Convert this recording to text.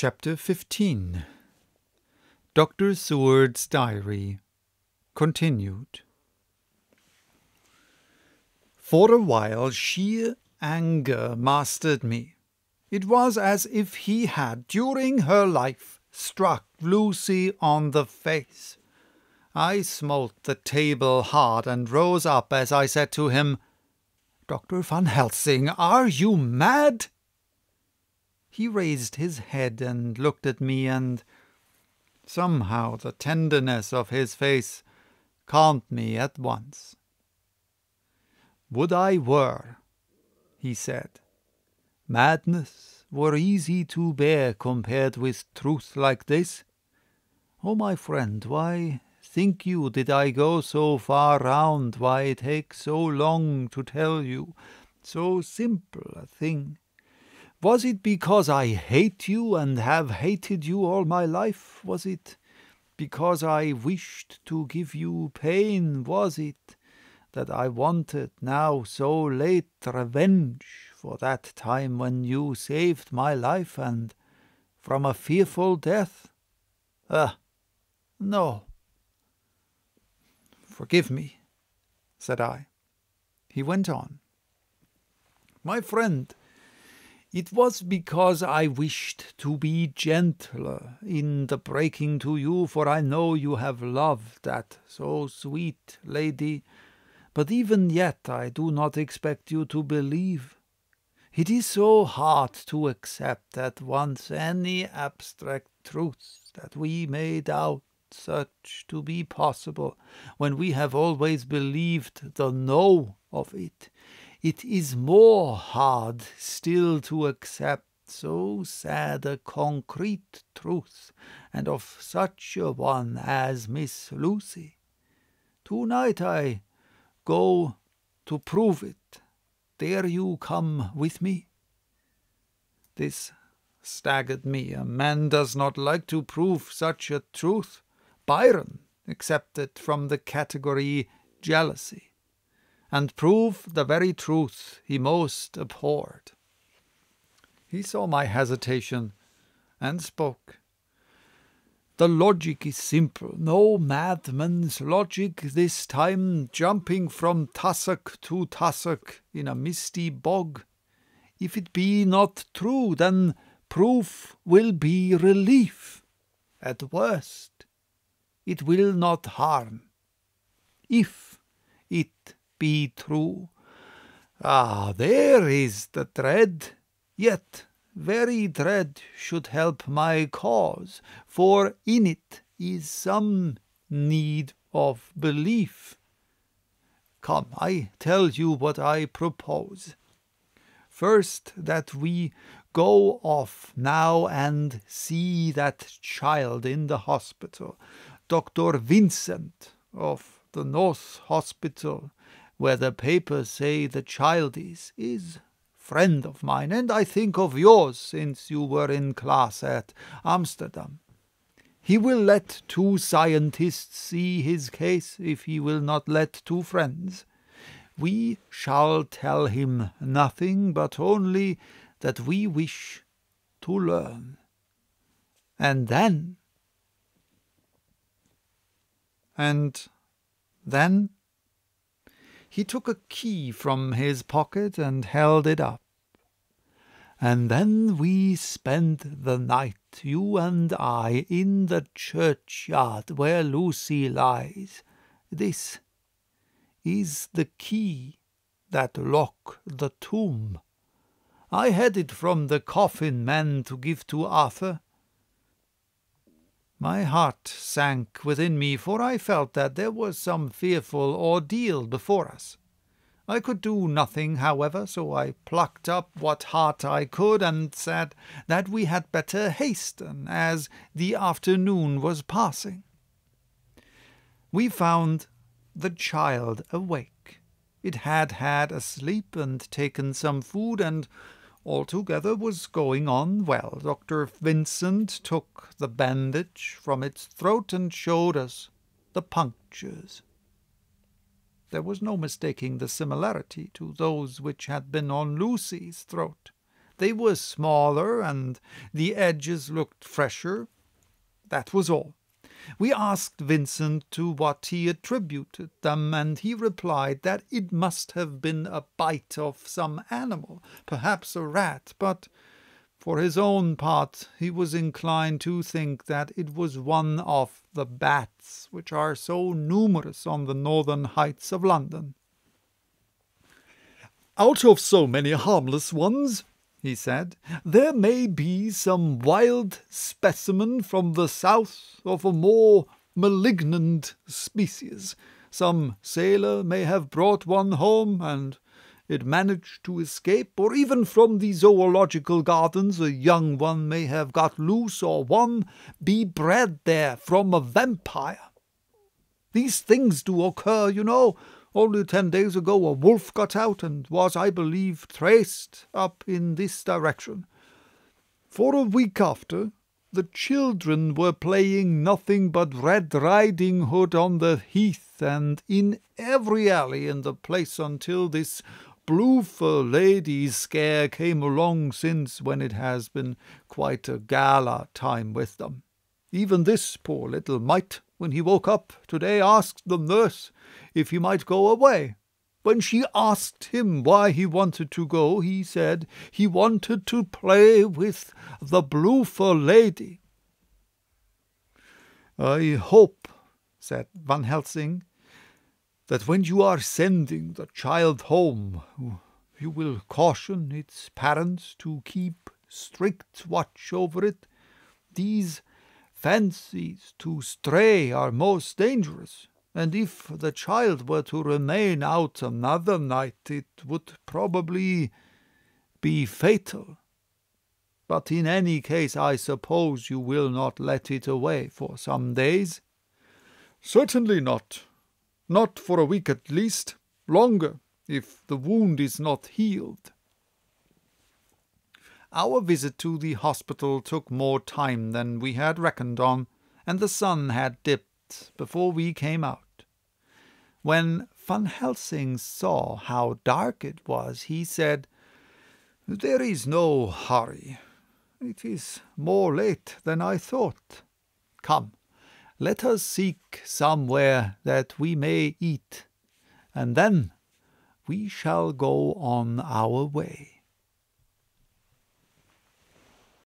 Chapter 15. Dr. Seward's Diary. Continued. For a while sheer anger mastered me. It was as if he had, during her life, struck Lucy on the face. I smote the table hard and rose up as I said to him, "Dr. Van Helsing, are you mad?" He raised his head and looked at me, and somehow the tenderness of his face calmed me at once. "Would I were," he said. "Madness were easy to bear compared with truth like this. Oh, my friend, why think you did I go so far round, why take so long to tell you so simple a thing? Was it because I hate you and have hated you all my life? Was it because I wished to give you pain? Was it that I wanted now so late revenge for that time when you saved my life and from a fearful death? No. Forgive me, said I. He went on. My friend, it was because I wished to be gentler in the breaking to you, for I know you have loved that so sweet lady, but even yet I do not expect you to believe. It is so hard to accept at once any abstract truths that we may doubt such to be possible, when we have always believed the no of it. It is more hard still to accept so sad a concrete truth, and of such a one as Miss Lucy. Tonight I go to prove it. Dare you come with me?" This staggered me. A man does not like to prove such a truth. Byron accepted from the category jealousy, and prove the very truth he most abhorred. He saw my hesitation, and spoke. "The logic is simple, no madman's logic this time, jumping from tussock to tussock in a misty bog. If it be not true, then proof will be relief. At worst, it will not harm. If it be true, there is the dread, yet very dread should help my cause, for in it is some need of belief. Come, I tell you what I propose. First, that we go off now and see that child in the hospital, Dr. Vincent of the North Hospital, where the papers say the child is friend of mine, and I think of yours, since you were in class at Amsterdam. He will let two scientists see his case, if he will not let two friends. We shall tell him nothing, but only that we wish to learn. And then... He took a key from his pocket and held it up. "And then we spend the night, you and I, in the churchyard where Lucy lies. This is the key that lock the tomb. I had it from the coffin man to give to Arthur." My heart sank within me, for I felt that there was some fearful ordeal before us. I could do nothing, however, so I plucked up what heart I could, and said that we had better hasten, as the afternoon was passing. We found the child awake. It had had a sleep and taken some food, and altogether was going on well. Dr. Vincent took the bandage from its throat and showed us the punctures. There was no mistaking the similarity to those which had been on Lucy's throat. They were smaller, and the edges looked fresher. That was all. We asked Vincent to what he attributed them, and he replied that it must have been a bite of some animal, perhaps a rat, but for his own part he was inclined to think that it was one of the bats, which are so numerous on the northern heights of London. "Out of so many harmless ones," he said, "there may be some wild specimen from the south of a more malignant species. Some sailor may have brought one home, and it managed to escape, or even from the zoological gardens a young one may have got loose, or one be bred there from a vampire. These things do occur, you know. Only 10 days ago a wolf got out and was, I believe, traced up in this direction. For a week after, the children were playing nothing but Red Riding Hood on the heath and in every alley in the place until this Blue-fur lady's scare came along, since when it has been quite a gala time with them. Even this poor little mite, when he woke up today, asked the nurse if he might go away. When she asked him why he wanted to go, he said he wanted to play with the Blue-fur lady." "I hope," said Van Helsing, "that when you are sending the child home, you will caution its parents to keep strict watch over it. These fancies to stray are most dangerous, and if the child were to remain out another night, it would probably be fatal. But in any case, I suppose you will not let it away for some days?" "Certainly not. Not for a week at least. Longer, if the wound is not healed." Our visit to the hospital took more time than we had reckoned on, and the sun had dipped before we came out. When Van Helsing saw how dark it was, he said, "There is no hurry. It is more late than I thought. Come, let us seek somewhere that we may eat, and then we shall go on our way."